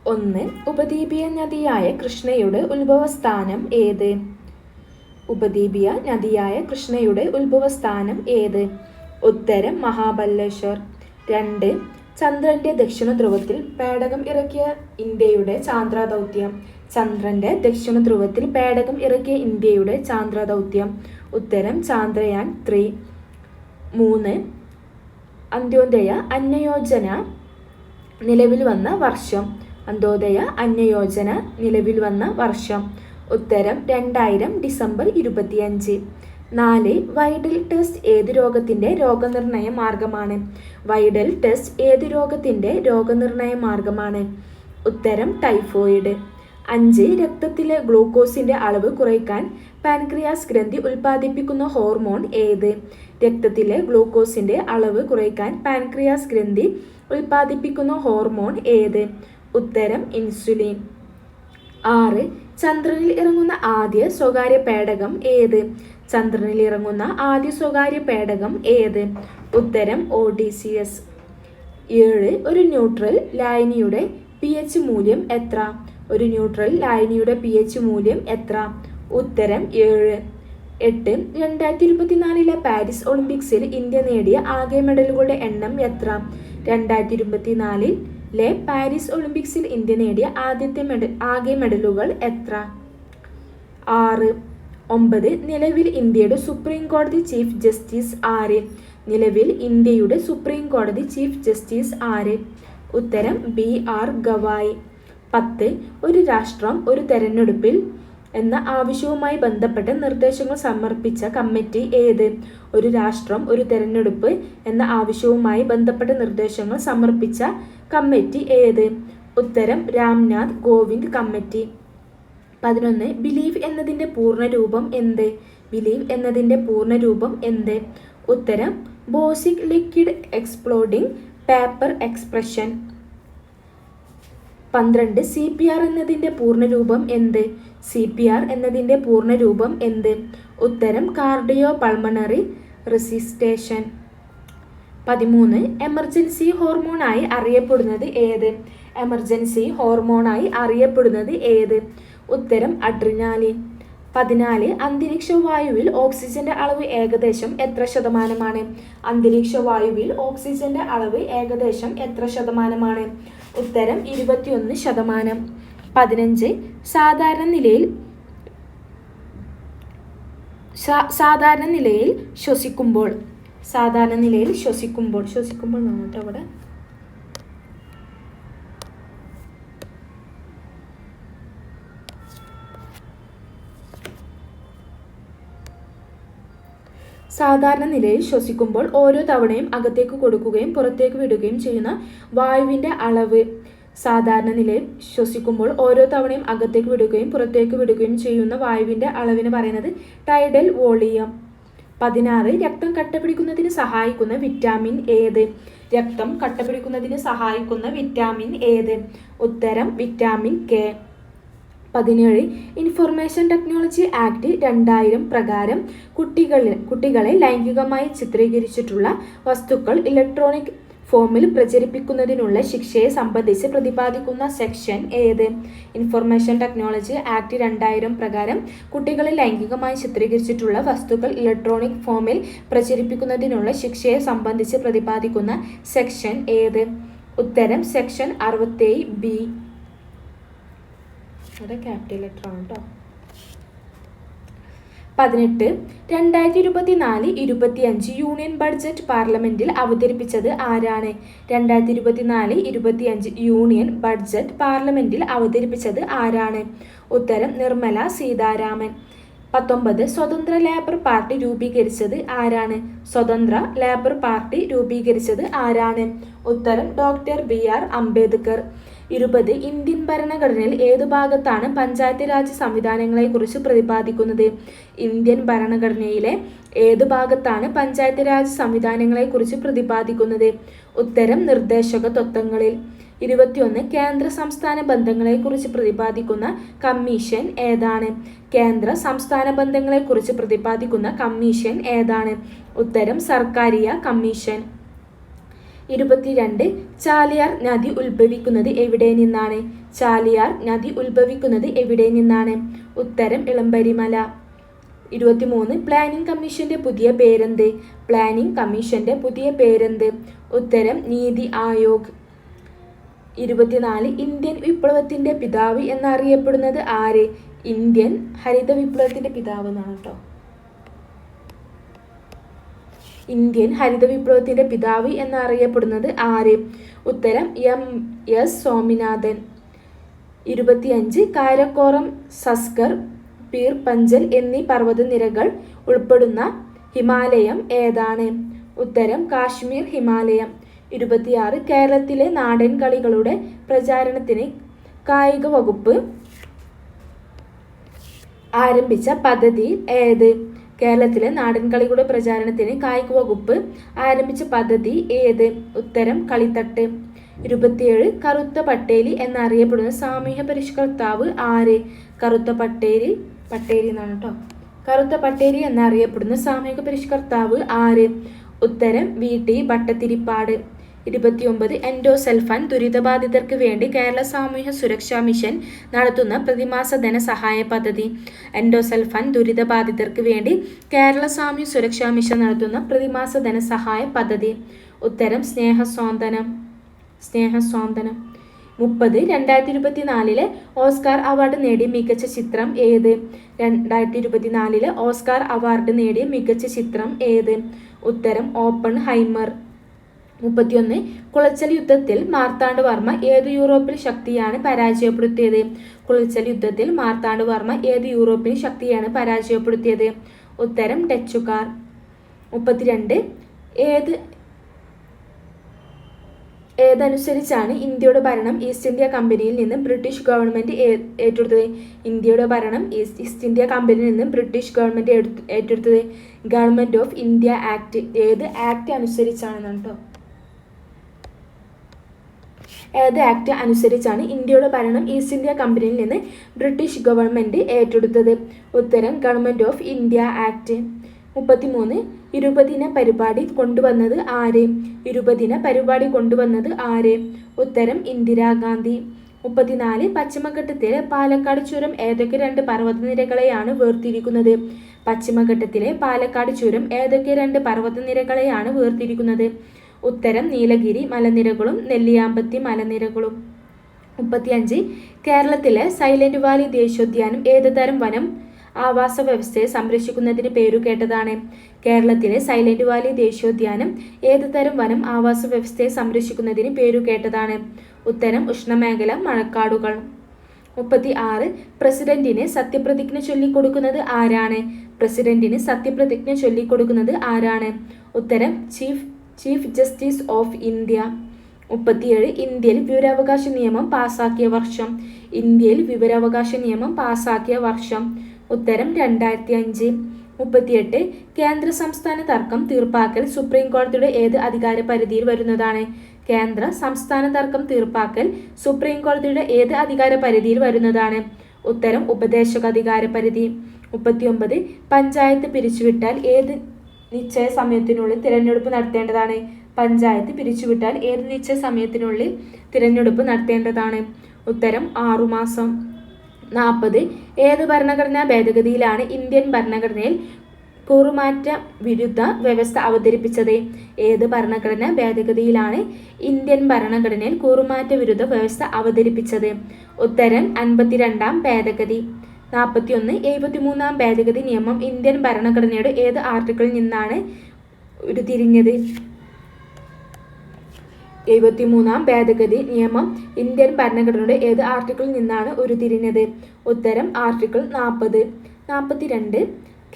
1. ഉപദ്വീപീയ നദിയായ കൃഷ്ണയുടെ ഉത്ഭവസ്ഥാനം ഏത്? ഉപദ്വീപീയ നദിയായ കൃഷ്ണയുടെ ഉത്ഭവസ്ഥാനം ഏത്? ഉത്തരം മഹാബലേശ്വർ. 2. ചന്ദ്രന്റെ ദക്ഷിണ ധ്രുവത്തിൽ പേടകം ഇറക്കിയ ഇന്ത്യയുടെ ചാന്ദ്ര ദൗത്യം. ചന്ദ്രന്റെ ദക്ഷിണ ധ്രുവത്തിൽ പേടകം ഇറക്കിയ ഇന്ത്യയുടെ ചാന്ദ്ര ദൗത്യം. ഉത്തരം ചാന്ദ്രയാൻ 3. 3. അന്ത്യോദയ അന്നയോജന നിലവിൽ വന്ന വർഷം. അന്ത്യോദയ അന്നയോജന നിലവിൽ വന്ന വർഷം. ഉത്തരം 2000 ഡിസംബർ 25. 4. വൈഡൽ ടെസ്റ്റ് ഏത് രോഗത്തിൻ്റെ രോഗനിർണയ മാർഗമാണ്? വൈഡൽ ടെസ്റ്റ് ഏത് രോഗത്തിൻ്റെ രോഗനിർണയ മാർഗമാണ്? ഉത്തരം ടൈഫോയിഡ്. 5. രക്തത്തിലെ ഗ്ലൂക്കോസിൻ്റെ അളവ് കുറയ്ക്കാൻ പാൻക്രിയാസ് ഗ്രന്ഥി ഉൽപ്പാദിപ്പിക്കുന്ന ഹോർമോൺ ഏത്? രക്തത്തിലെ ഗ്ലൂക്കോസിൻ്റെ അളവ് കുറയ്ക്കാൻ പാൻക്രിയാസ് ഗ്രന്ഥി ഉൽപ്പാദിപ്പിക്കുന്ന ഹോർമോൺ ഏത്? ഉത്തരം ഇൻസുലിൻ. 6. ചന്ദ്രനിൽ ഇറങ്ങുന്ന ആദ്യ സ്വകാര്യ പേടകം ഏത്? ചന്ദ്രനിൽ ഇറങ്ങുന്ന ആദ്യ സ്വകാര്യ പേടകം ഏത്? ഉത്തരം ODCS. 7. ഒരു ന്യൂട്രൽ ലായനിയുടെ pH മൂല്യം എത്ര? ഒരു ന്യൂട്രൽ ലായനിയുടെ pH മൂല്യം എത്ര? ഉത്തരം 7. 8. 2024 പാരീസ് ഒളിമ്പിക്സിൽ ഇന്ത്യ നേടിയ ആകെ മെഡലുകളുടെ എണ്ണം എത്ര? 2024 പാരീസ് ഒളിമ്പിക്സിൽ ഇന്ത്യ നേടിയ ആകെ മെഡലുകൾ എത്ര? 6. 9. നിലവിൽ ഇന്ത്യയുടെ സുപ്രീം കോടതി ചീഫ് ജസ്റ്റിസ് ആര്? നിലവിൽ ഇന്ത്യയുടെ സുപ്രീം കോടതി ചീഫ് ജസ്റ്റിസ് ആര്? ഉത്തരം BR ഗവായി. 10. ഒരു രാഷ്ട്രം ഒരു തെരഞ്ഞെടുപ്പിൽ എന്ന ആവശ്യവുമായി ബന്ധപ്പെട്ട നിർദ്ദേശങ്ങൾ സമർപ്പിച്ച കമ്മിറ്റി ഏത്? ഒരു രാഷ്ട്രം ഒരു തെരഞ്ഞെടുപ്പ് എന്ന ആവശ്യവുമായി ബന്ധപ്പെട്ട നിർദ്ദേശങ്ങൾ സമർപ്പിച്ച കമ്മിറ്റി ഏത്? ഉത്തരം രാംനാഥ് കോവിന്ദ് കമ്മിറ്റി. 11. ബിലീവ് എന്നതിൻ്റെ പൂർണ്ണരൂപം എന്ത്? ബിലീവ് എന്നതിൻ്റെ പൂർണ്ണരൂപം എന്ത്? ഉത്തരം ബോസിക് liquid exploding paper expression. 12. CPR എന്നതിൻ്റെ പൂർണ്ണരൂപം എന്ത്? CPR എന്നതിൻ്റെ പൂർണ്ണരൂപം എന്ത്? ഉത്തരം കാർഡിയോ പൾമണറി റെസിസ്റ്റേഷൻ. 13. എമർജൻസി ഹോർമോണായി അറിയപ്പെടുന്നത് ഏത്? എമർജൻസി ഹോർമോണായി അറിയപ്പെടുന്നത് ഏത്? ഉത്തരം അഡ്രിനാലിൻ. 14. അന്തരീക്ഷ വായുവിൽ ഓക്സിജന്റെ അളവ് ഏകദേശം എത്ര ശതമാനമാണ്? അന്തരീക്ഷ വായുവിൽ ഓക്സിജന്റെ അളവ് ഏകദേശം എത്ര ശതമാനമാണ്? ഉത്തരം 21%. 15. സാധാരണ നിലയിൽ ശ്വസിക്കുമ്പോൾ നോട്ട് അവിടെ സാധാരണ നിലയിൽ ശ്വസിക്കുമ്പോൾ ഓരോ തവണയും അകത്തേക്ക് കൊടുക്കുകയും പുറത്തേക്ക് വിടുകയും ചെയ്യുന്ന വായുവിൻ്റെ അളവ്. സാധാരണ നിലയിൽ ശ്വസിക്കുമ്പോൾ ഓരോ തവണയും അകത്തേക്ക് വിടുകയും പുറത്തേക്ക് വിടുകയും ചെയ്യുന്ന വായുവിൻ്റെ അളവിന് പറയുന്നത് ടൈഡൽ വോളിയം. 16. രക്തം കട്ടപിടിക്കുന്നതിന് സഹായിക്കുന്ന വിറ്റാമിൻ ഏത്? രക്തം കട്ടപിടിക്കുന്നതിന് സഹായിക്കുന്ന വിറ്റാമിൻ ഏത്? ഉത്തരം vitamin K. 17. Information technology act 2000 പ്രകാരം കുട്ടികളെ ലൈംഗികമായി ചിത്രീകരിച്ചിട്ടുള്ള വസ്തുക്കൾ ഇലക്ട്രോണിക് ഫോമിൽ പ്രചരിപ്പിക്കുന്നതിനുള്ള ശിക്ഷയെ സംബന്ധിച്ച് പ്രതിപാദിക്കുന്ന സെക്ഷൻ ഏത്? ഇൻഫർമേഷൻ ടെക്നോളജി ആക്ട് 2000 പ്രകാരം കുട്ടികളെ ലൈംഗികമായി ചിത്രീകരിച്ചിട്ടുള്ള വസ്തുക്കൾ ഇലക്ട്രോണിക് ഫോമിൽ പ്രചരിപ്പിക്കുന്നതിനുള്ള ശിക്ഷയെ സംബന്ധിച്ച് പ്രതിപാദിക്കുന്ന സെക്ഷൻ ഏത്? ഉത്തരം സെക്ഷൻ 67B. ക്യാപിറ്റൽ ലെറ്റർ ആണ് കേട്ടോ. 18. 2024-25 യൂണിയൻ ബഡ്ജറ്റ് പാർലമെന്റിൽ അവതരിപ്പിച്ചത് ആരാണ്? 2024-25 യൂണിയൻ ബഡ്ജറ്റ് പാർലമെന്റിൽ അവതരിപ്പിച്ചത് ആരാണ്? ഉത്തരം നിർമ്മല സീതാരാമൻ. 19. സ്വതന്ത്ര ലേബർ പാർട്ടി രൂപീകരിച്ചത് ആരാണ്? സ്വതന്ത്ര ലേബർ പാർട്ടി രൂപീകരിച്ചത് ആരാണ്? ഉത്തരം ഡോക്ടർ BR അംബേദ്കർ. 20. ഇന്ത്യൻ ഭരണഘടനയിൽ ഏതു ഭാഗത്താണ് പഞ്ചായത്ത് രാജ് സംവിധാനങ്ങളെക്കുറിച്ച് പ്രതിപാദിക്കുന്നത്? ഇന്ത്യൻ ഭരണഘടനയിലെ ഏതു ഭാഗത്താണ് പഞ്ചായത്ത് രാജ് സംവിധാനങ്ങളെക്കുറിച്ച് പ്രതിപാദിക്കുന്നത്? ഉത്തരം നിർദ്ദേശക തത്വങ്ങളിൽ. 21. കേന്ദ്ര സംസ്ഥാന ബന്ധങ്ങളെക്കുറിച്ച് പ്രതിപാദിക്കുന്ന കമ്മീഷൻ ഏതാണ്? കേന്ദ്ര സംസ്ഥാന ബന്ധങ്ങളെക്കുറിച്ച് പ്രതിപാദിക്കുന്ന കമ്മീഷൻ ഏതാണ്? ഉത്തരം സർക്കാരിയ കമ്മീഷൻ. 22. ചാലിയാർ നദി ഉത്ഭവിക്കുന്നത് എവിടെ നിന്നാണ്? ചാലിയാർ നദി ഉത്ഭവിക്കുന്നത് എവിടെ നിന്നാണ്? ഉത്തരം ഇളമ്പരിമല. 23 പ്ലാനിംഗ് കമ്മീഷന്റെ പുതിയ പേരെന്ത്? പ്ലാനിംഗ് കമ്മീഷന്റെ പുതിയ പേരെന്ത്? ഉത്തരം നീതി ആയോഗ്. 24 ഇന്ത്യൻ വിപ്ലവത്തിന്റെ പിതാവ് എന്നറിയപ്പെടുന്നത് ആര്? ഇന്ത്യൻ ഹരിത വിപ്ലവത്തിന്റെ പിതാവ് എന്നാണ് കേട്ടോ. ഇന്ത്യൻ ഹരിത വിപ്ലവത്തിന്റെ പിതാവ് എന്നറിയപ്പെടുന്നത് ആര്? ഉത്തരം എസ് സ്വാമിനാഥൻ. 25 കാരക്കോറം, സസ്കർ, പീർ പഞ്ചൽ എന്നീ പർവ്വതനിരകൾ ഉൾപ്പെടുന്ന ഹിമാലയം ഏതാണ്? ഉത്തരം കാശ്മീർ ഹിമാലയം. 26 കേരളത്തിലെ നാടൻ കളികളുടെ പ്രചാരണത്തിന് കായിക വകുപ്പ് ആരംഭിച്ച പദ്ധതി ഏത്? കേരളത്തിലെ നാടൻ കളികളുടെ പ്രചാരണത്തിന് കായിക വകുപ്പ് ആരംഭിച്ച പദ്ധതി ഏത്? ഉത്തരം കളിത്തട്ട്. 27 കറുത്ത പട്ടേലി എന്നറിയപ്പെടുന്ന സാമൂഹ്യ പരിഷ്കർത്താവ് ആര്? കറുത്ത പട്ടേലി എന്നാണ് കേട്ടോ. കറുത്ത പട്ടേലി എന്നറിയപ്പെടുന്ന സാമൂഹിക പരിഷ്കർത്താവ് ആര്? ഉത്തരം VT ഭട്ടതിരിപ്പാട്. 29 എൻഡോസൾഫാൻ ദുരിതബാധിതർക്ക് വേണ്ടി കേരള സാമൂഹ്യ സുരക്ഷാ മിഷൻ നടത്തുന്ന പ്രതിമാസ ധനസഹായ പദ്ധതി. എൻഡോസൾഫാൻ ദുരിതബാധിതർക്ക് വേണ്ടി കേരള സാമൂഹ്യ സുരക്ഷാ മിഷൻ നടത്തുന്ന പ്രതിമാസ ധനസഹായ പദ്ധതി. ഉത്തരം സ്നേഹസ്വാന്തനം. 30 2024 ഓസ്കാർ അവാർഡ് നേടിയ മികച്ച ചിത്രം ഏത്? 2024 ഓസ്കാർ അവാർഡ് നേടിയ മികച്ച ചിത്രം ഏത്? ഉത്തരം ഓപ്പൺഹൈമർ. 31 കുളച്ചൽ യുദ്ധത്തിൽ മാർത്താണ്ഡവർമ്മ ഏത് യൂറോപ്യൻ ശക്തിയാണ് പരാജയപ്പെടുത്തിയത്? കുളച്ചൽ യുദ്ധത്തിൽ മാർത്താണ്ഡവർമ്മ ഏത് യൂറോപ്യൻ ശക്തിയാണ് പരാജയപ്പെടുത്തിയത്? ഉത്തരം ഡച്ചുകാർ. 32 ഏതനുസരിച്ചാണ് ഇന്ത്യയുടെ ഭരണം ഈസ്റ്റ് ഇന്ത്യ കമ്പനിയിൽ നിന്ന് ബ്രിട്ടീഷ് ഗവൺമെന്റ് ഏറ്റെടുത്തത്? ഇന്ത്യയുടെ ഭരണം ഈസ്റ്റ് ഇന്ത്യ കമ്പനിയിൽ നിന്ന് ബ്രിട്ടീഷ് ഗവൺമെന്റ് ഏറ്റെടുത്തത് ഗവൺമെന്റ് ഓഫ് ഇന്ത്യ ആക്ട്. ഏത് ആക്ട് അനുസരിച്ചാണെന്നാണ് കേട്ടോ. ഏത് ആക്ട് അനുസരിച്ചാണ് ഇന്ത്യയുടെ ഭരണം ഈസ്റ്റ് ഇന്ത്യ കമ്പനിയിൽ നിന്ന് ബ്രിട്ടീഷ് ഗവൺമെന്റ് ഏറ്റെടുത്തത്? ഉത്തരം ഗവൺമെന്റ് ഓഫ് ഇന്ത്യ ആക്ട്. 33 ഇരുപതിന പരിപാടി കൊണ്ടുവന്നത് ആര്? ഇരുപതിന പരിപാടി കൊണ്ടുവന്നത് ആര്? ഉത്തരം ഇന്ദിരാഗാന്ധി. 34 പശ്ചിമഘട്ടത്തിലെ പാലക്കാട് ചുരം ഏതൊക്കെ 2 പർവ്വതനിരകളെയാണ് വേർതിരിക്കുന്നത്? പശ്ചിമഘട്ടത്തിലെ പാലക്കാട് ചുരം ഏതൊക്കെ 2 പർവ്വതനിരകളെയാണ് വേർതിരിക്കുന്നത്? ഉത്തരം നീലഗിരി മലനിരകളും നെല്ലിയാമ്പതി മലനിരകളും. 35 കേരളത്തിലെ സൈലന്റ് വാലി ദേശീയോദ്യാനം ഏത് തരം വനം ആവാസ വ്യവസ്ഥയെ സംരക്ഷിക്കുന്നതിന് പേരുകേട്ടതാണ്? കേരളത്തിലെ സൈലന്റ് വാലി ദേശീയോദ്യാനം ഏത് തരം വനം ആവാസ വ്യവസ്ഥയെ സംരക്ഷിക്കുന്നതിന് പേരുകേട്ടതാണ്? ഉത്തരം ഉഷ്ണമേഖല മഴക്കാടുകൾ. 36 പ്രസിഡന്റിന് സത്യപ്രതിജ്ഞ ചൊല്ലിക്കൊടുക്കുന്നത് ആരാണ്? പ്രസിഡന്റിന് സത്യപ്രതിജ്ഞ ചൊല്ലിക്കൊടുക്കുന്നത് ആരാണ്? ഉത്തരം ചീഫ് ജസ്റ്റിസ് ഓഫ് ഇന്ത്യ. 37 ഇന്ത്യയിൽ വിവരാവകാശ നിയമം പാസാക്കിയ വർഷം? ഇന്ത്യയിൽ വിവരാവകാശ നിയമം പാസാക്കിയ വർഷം? ഉത്തരം 2005. 38 കേന്ദ്ര സംസ്ഥാന തർക്കം തീർപ്പാക്കൽ സുപ്രീം കോടതിയുടെ ഏത് അധികാര പരിധിയിൽ വരുന്നതാണ്? കേന്ദ്ര സംസ്ഥാന തർക്കം തീർപ്പാക്കൽ സുപ്രീം കോടതിയുടെ ഏത് അധികാര പരിധിയിൽ വരുന്നതാണ്? ഉത്തരം ഉപദേശക അധികാര പരിധി. 39 പഞ്ചായത്ത് പിരിച്ചുവിട്ടാൽ ഏത് നിശ്ചയ സമയത്തിനുള്ളിൽ തിരഞ്ഞെടുപ്പ് നടത്തേണ്ടതാണ്? പഞ്ചായത്ത് പിരിച്ചുവിട്ടാൽ ഏത് നിശ്ചയ സമയത്തിനുള്ളിൽ തിരഞ്ഞെടുപ്പ് നടത്തേണ്ടതാണ്? ഉത്തരം 6 മാസം. 40 ഏത് ഭരണഘടനാ ഭേദഗതിയിലാണ് ഇന്ത്യൻ ഭരണഘടനയിൽ കൂറുമാറ്റ വിരുദ്ധ വ്യവസ്ഥ അവതരിപ്പിച്ചത്? ഏത് ഭരണഘടനാ ഭേദഗതിയിലാണ് ഇന്ത്യൻ ഭരണഘടനയിൽ കൂറുമാറ്റ വിരുദ്ധ വ്യവസ്ഥ അവതരിപ്പിച്ചത്? ഉത്തരം 52-ാം ഭേദഗതി. 41 73-ാം ഭേദഗതി നിയമം ഇന്ത്യൻ ഭരണഘടനയുടെ ഏത് ആർട്ടിക്കിളിൽ നിന്നാണ് ഉരുത്തിരിഞ്ഞത്? 73-ാം ഭേദഗതി നിയമം ഇന്ത്യൻ ഭരണഘടനയുടെ ഏത് ആർട്ടിക്കിളിൽ നിന്നാണ് ഉരുത്തിരിഞ്ഞത്? ഉത്തരം ആർട്ടിക്കിൾ 40. 42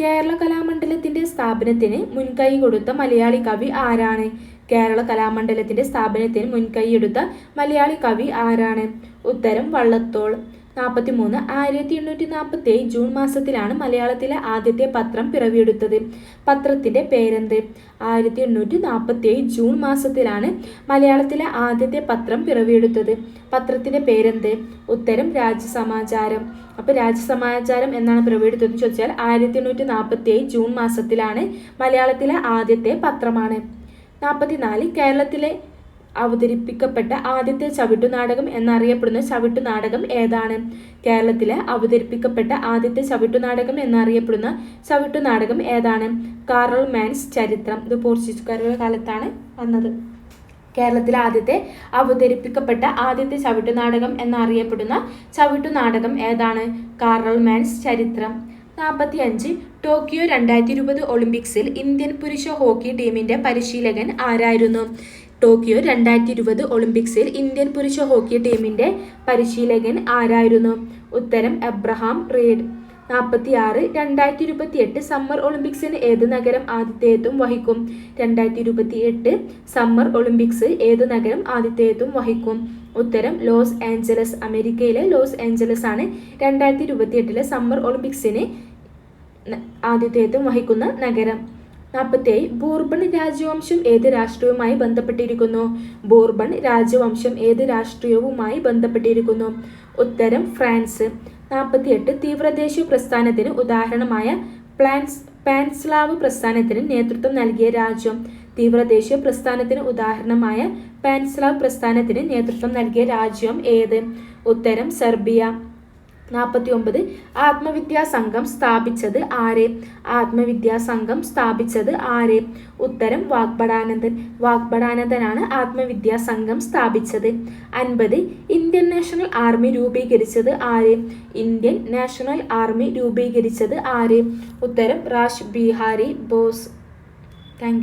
കേരള കലാമണ്ഡലത്തിന്റെ സ്ഥാപനത്തിന് മുൻകൈ കൊടുത്ത മലയാളി കവി ആരാണ്? കേരള കലാമണ്ഡലത്തിന്റെ സ്ഥാപനത്തിന് മുൻകൈയെടുത്ത മലയാളി കവി ആരാണ്? ഉത്തരം വള്ളത്തോൾ. 43 1847 ജൂൺ മാസത്തിലാണ് മലയാളത്തിലെ ആദ്യത്തെ പത്രം പിറവിയെടുത്തത്. പത്രത്തിന്റെ പേരെന്ത്? 1847 ജൂൺ മാസത്തിലാണ് മലയാളത്തിലെ ആദ്യത്തെ പത്രം പിറവിയെടുത്തത്. പത്രത്തിന്റെ പേരെന്ത്? ഉത്തരം രാജ്യസമാചാരം. അപ്പോൾ രാജ്യസമാചാരം എന്നാണ് പിറവിയെടുത്തതെന്ന് ചോദിച്ചാൽ 1847 ജൂൺ മാസത്തിലാണ് മലയാളത്തിലെ ആദ്യത്തെ പത്രമാണ്. 44 അവതരിപ്പിക്കപ്പെട്ട ആദ്യത്തെ ചവിട്ടുനാടകം എന്നറിയപ്പെടുന്ന ചവിട്ടുനാടകം ഏതാണ്? കേരളത്തിലെ അവതരിപ്പിക്കപ്പെട്ട ആദ്യത്തെ ചവിട്ടുനാടകം എന്നറിയപ്പെടുന്ന ചവിട്ടുനാടകം ഏതാണ്? കാറൽ മാൻസ് ചരിത്രം. ഇത് പോർച്ചുഗീസുകാരുടെ കാലത്താണ് വന്നത്. കേരളത്തിലെ ആദ്യത്തെ അവതരിപ്പിക്കപ്പെട്ട ആദ്യത്തെ ചവിട്ടുനാടകം എന്നറിയപ്പെടുന്ന ചവിട്ടുനാടകം ഏതാണ്? കാറൽ മാൻസ് ചരിത്രം. 45. ടോക്കിയോ 2020 ഒളിമ്പിക്സിൽ ഇന്ത്യൻ പുരുഷ ഹോക്കി ടീമിന്റെ പരിശീലകൻ ആരായിരുന്നു? ടോക്കിയോ 2020 ഒളിമ്പിക്സിൽ ഇന്ത്യൻ പുരുഷ ഹോക്കി ടീമിന്റെ പരിശീലകൻ ആരായിരുന്നു? ഉത്തരം എബ്രഹാം റീഡ്. 46. 2028 സമ്മർ ഒളിമ്പിക്സിന് ഏത് നഗരം ആതിഥേയത്വം വഹിക്കും? 2028 സമ്മർ ഒളിമ്പിക്സ് ഏത് നഗരം ആതിഥേയത്വം വഹിക്കും? ഉത്തരം ലോസ് ഏഞ്ചലസ്. അമേരിക്കയിലെ ലോസ് ഏഞ്ചലസ് ആണ് 2028 സമ്മർ ഒളിമ്പിക്സിന് ആതിഥേയത്വം വഹിക്കുന്ന നഗരം. 47. ബൂർബൺ രാജവംശം ഏത് രാഷ്ട്രീയവുമായി ബന്ധപ്പെട്ടിരിക്കുന്നു? ബൂർബൺ രാജവംശം ഏത് രാഷ്ട്രീയവുമായി ബന്ധപ്പെട്ടിരിക്കുന്നു? ഉത്തരം ഫ്രാൻസ്. 48. തീവ്രദേശീയ പ്രസ്ഥാനത്തിന് ഉദാഹരണമായ പാൻസ്ലാവ് പ്രസ്ഥാനത്തിന് നേതൃത്വം നൽകിയ രാജ്യം? തീവ്രദേശീയ പ്രസ്ഥാനത്തിന് ഉദാഹരണമായ പാൻസ്ലാവ് പ്രസ്ഥാനത്തിന് നേതൃത്വം നൽകിയ രാജ്യം ഏത്? ഉത്തരം സെർബിയ. 49. ആത്മവിദ്യാസംഘം സ്ഥാപിച്ചത് ആര്? ആത്മവിദ്യാസംഘം സ്ഥാപിച്ചത് ആര്? ഉത്തരം വാഗ്ഭടാനന്ദൻ. വാഗ്ഭടാനന്ദനാണ് ആത്മവിദ്യാസംഘം സ്ഥാപിച്ചത്. 50. ഇന്ത്യൻ നാഷണൽ ആർമി രൂപീകരിച്ചത് ആര്? ഇന്ത്യൻ നാഷണൽ ആർമി രൂപീകരിച്ചത് ആര്? ഉത്തരം rash Bihari boss. Thank you.